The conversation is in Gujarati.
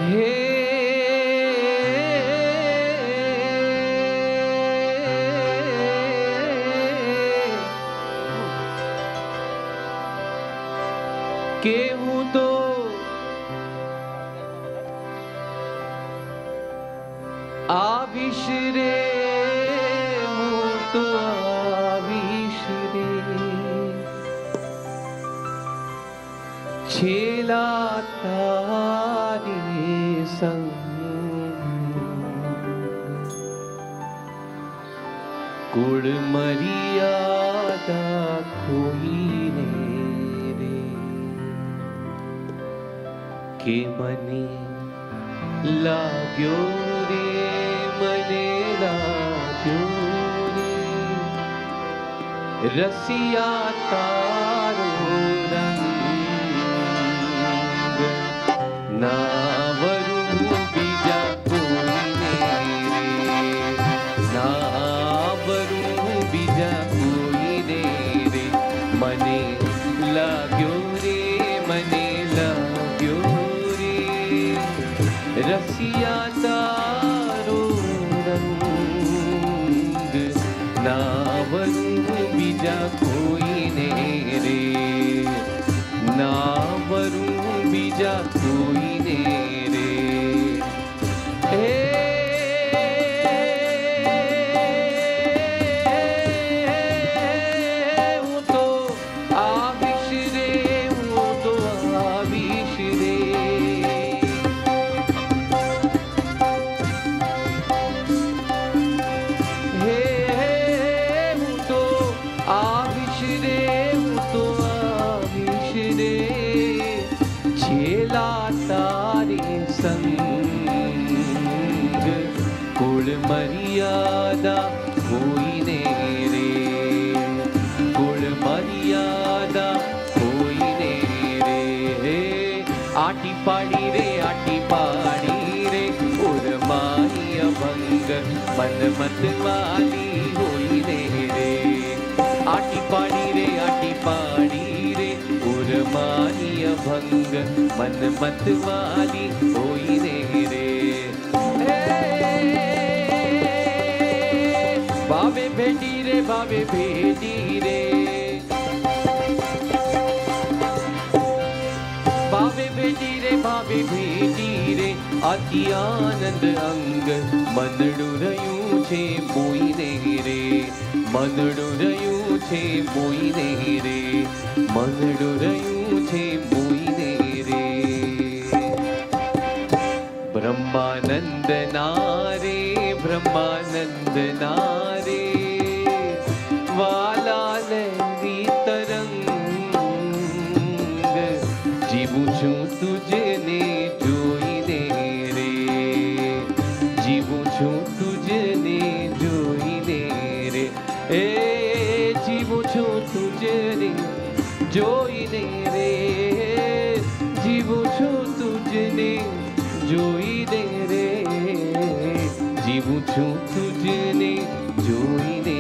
હે કેવું તો આવીશ રે, હું તો આવીશ રે, છેલા તારી સંગ કુળ મર્યાદા ખોઈને રે, કે મને લાગ્યો રે, મને લાગ્યો રે, રસિયા તારો રંગ ના વરું બીજા કોઈને રે, ના વરું બીજા કોઈને રે, મને લાગ્યો રે, મને લાગ્યો રે, રસિયા તારો રંગ ના વરું બીજા કોઈને રે, ના વરું બીજા કોઈને રે, હે હું તો આવીશ રે, હું તો આવીશ રે, હે હું તો આવીશ રે, હું તો આવીશ રે, છેલા તારી સંગ કુળ મર્યાદા કોઈને રે, કુળ મર્યાદા કોઈને રે, આટી પાડી રે, આટી પાડી રે, ઉર્માઈ અભંગ મન મત વાલી હોઈને રે, આટી પાડી રે, આટી પાડી રે, ઉર્માઈ અભંગ મન મત વાલી હોઈને રે, ભાવે ભેટી રે, ભાવે ભેટી રે, ભાવે ભેટી રે, ભાવે ભેટી રે, અતિ આનંદ અંગ મનડું રહ્યું છે મોઈને રે, મનડું રહ્યું છે મોઈને રે, મનડું રહ્યું છે મોઈને રે, બ્રહ્માનંદ નારે, બ્રહ્માનંદ નારે, વાલા લેવી તરંગ, જીવું છું તુજને જોઈને રે, જીવું છું તુજને જોઈને રે, એ જીવું છું તુજને જોઈને રે, જીવું છું તુજને જોઈને રે, જીવું છું તુજને જોઈને